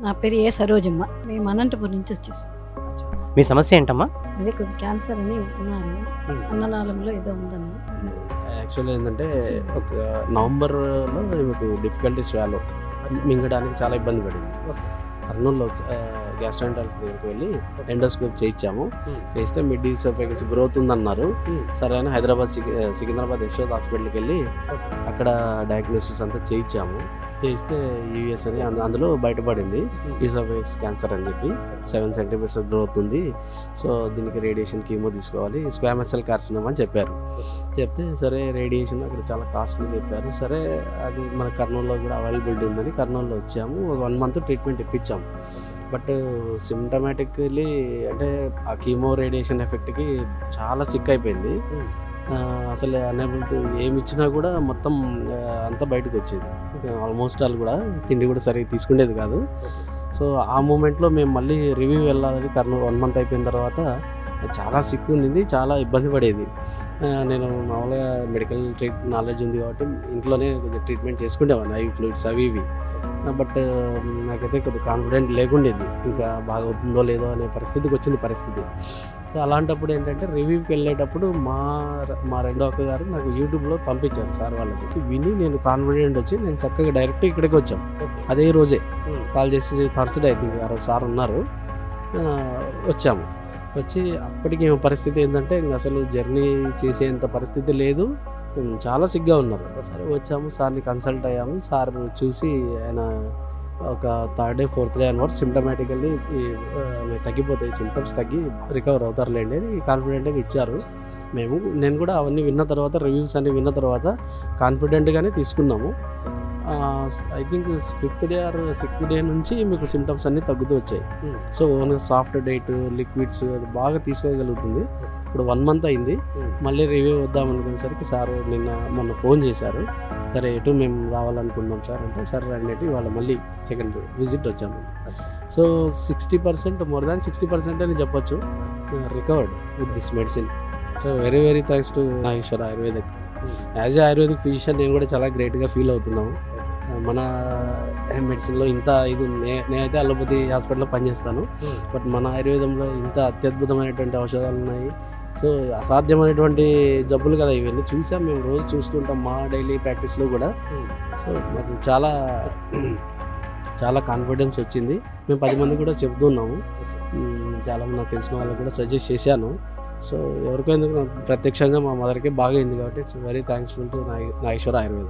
నా పేరు ఏ సరోజమ్మ. మేము అనంతపురం నుంచి వచ్చేసాం. మీ సమస్య ఏంటమ్మా? అదే కొద్ది క్యాన్సర్ అని ఉన్నారు, అన్ననాళంలో ఏదో ఉందని. యాక్చువల్లీ ఏంటంటే ఒక నవంబర్లో మీకు డిఫికల్టీ స్వాలో మింగడానికి చాలా ఇబ్బంది పడింది. కర్నూలులో గ్యాస్ట్రాంటాలజిస్ట్ దగ్గరికి వెళ్ళి ఎండోస్కోప్ చేయించాము. చేస్తే మిడ్ ఈసోఫేగస్ గ్రోత్ ఉందన్నారు. సరే అని హైదరాబాద్ సికింద్రాబాద్ యశోద్ హాస్పిటల్కి వెళ్ళి అక్కడ డయాగ్నోసిస్ అంతా చేయించాము. చేయిస్తే యూఎస్ అని అందులో బయటపడింది ఈసోఫేగస్ క్యాన్సర్ అని చెప్పి 7 సెంటీమీటర్స్ గ్రోత్ ఉంది. సో దీనికి రేడియేషన్ కీమో తీసుకోవాలి, స్క్వామస్ సెల్ కార్సినోమా అని చెప్పారు. చెప్తే సరే రేడియేషన్ అక్కడ చాలా కాస్ట్లీ చెప్పారు. సరే అది మన కర్నూలులో కూడా అవైలబిలిటీ ఉందని కర్నూలులో వచ్చాము. 1 మంత్ ట్రీట్మెంట్ ఇప్పించాము. బట్ సిమ్టమాటిక్లీ అంటే ఆ కీమో రేడియేషన్ ఎఫెక్ట్కి చాలా సిక్ అయిపోయింది. అసలు అనేబుల్ టు ఏమి ఇచ్చినా కూడా మొత్తం అంతా బయటకు వచ్చేది. ఆల్మోస్ట్ వాళ్ళు కూడా తిండి కూడా సరిగ్గా తీసుకునేది కాదు. సో ఆ మూమెంట్లో మేము మళ్ళీ రివ్యూ వెళ్ళాలని కర్నూలు 1 మంత్ అయిపోయిన తర్వాత చాలా సిక్ ఉండింది, చాలా ఇబ్బంది పడేది. నేను మామూలుగా మెడికల్ నాలెడ్జ్ ఉంది కాబట్టి ఇంట్లోనే కొద్దిగా ట్రీట్మెంట్ చేసుకునేవాడిని, ఐవి ఫ్లూయిడ్స్ అవి ఇవి. బట్ నాకైతే కొద్దిగా కాన్ఫిడెంట్ లేకుండేది, ఇంకా బాగా అవుతుందో లేదో అనే పరిస్థితికి వచ్చింది పరిస్థితి. సో అలాంటప్పుడు ఏంటంటే రివ్యూకి వెళ్ళేటప్పుడు మా రెండో అక్క గారు నాకు యూట్యూబ్లో పంపించారు సార్ వాళ్ళకి. విని నేను కాన్ఫిడెంట్ వచ్చి నేను చక్కగా డైరెక్ట్ ఇక్కడికి వచ్చాం. అదే రోజే కాల్ చేసి థర్స్డే అయితే ఆ రోజు సార్ ఉన్నారు, వచ్చాము. వచ్చి అప్పటికి పరిస్థితి ఏంటంటే ఇంకా అసలు జర్నీ చేసేంత పరిస్థితి లేదు, చాలా సిగ్గా ఉన్నారు. సరే వచ్చాము, సార్ని కన్సల్ట్ అయ్యాము. సార్ చూసి ఆయన ఒక 3rd డే 4th డే అన్వర్స్ సిమ్టమాటికల్లీ తగ్గిపోతాయి, సిమ్టమ్స్ తగ్గి రికవర్ అవుతారులేండి అని కాన్ఫిడెంట్గా ఇచ్చారు. నేను కూడా అవన్నీ విన్న తర్వాత, రివ్యూస్ అన్ని విన్న తర్వాత కాన్ఫిడెంట్గానే తీసుకున్నాము. I think 5th day or 6th day నుంచి మీకు సిమ్టమ్స్ అన్నీ తగ్గుతూ వచ్చాయి. సో ఓన్గా సాఫ్ట్ డైట్, లిక్విడ్స్ అది బాగా తీసుకోగలుగుతుంది. ఇప్పుడు 1 మంత్ అయింది. మళ్ళీ రివ్యూ వద్దాం అనుకునేసరికి సార్ మొన్న ఫోన్ చేశారు. సరే ఎటు మేము రావాలనుకున్నాం సార్ అంటే, సరే అన్నట్టు ఇవాళ మళ్ళీ సెకండ్ విజిట్ వచ్చాము. సో 60% మోర్ దాన్ 60% అని చెప్పొచ్చు recovered with this medicine. So very very thanks to Nageswara ayurvedic. As a ayurvedic physician నేను కూడా చాలా గ్రేట్గా ఫీల్ అవుతున్నాము. మన మెడిసిన్లో ఇంత ఇది నేనైతే అలోపతి హాస్పిటల్లో పనిచేస్తాను, బట్ మన ఆయుర్వేదంలో ఇంత అత్యద్భుతమైనటువంటి ఔషధాలు ఉన్నాయి. సో అసాధ్యమైనటువంటి జబ్బులు కదా ఇవన్నీ చూసాం, మేము రోజు చూస్తుంటాం మా డైలీ ప్రాక్టీస్లో కూడా. సో మాకు చాలా చాలా కాన్ఫిడెన్స్ వచ్చింది. మేము 10 మంది కూడా చెప్తున్నాము, చాలామంది నాకు తెలిసిన వాళ్ళకి కూడా సజెస్ట్ చేశాను. సో ఎవరికో ఎందుకు ప్రత్యక్షంగా మా మదర్కే బాగా అయింది కాబట్టి it's very థ్యాంక్స్ఫుల్ to Nageswara Ayurveda.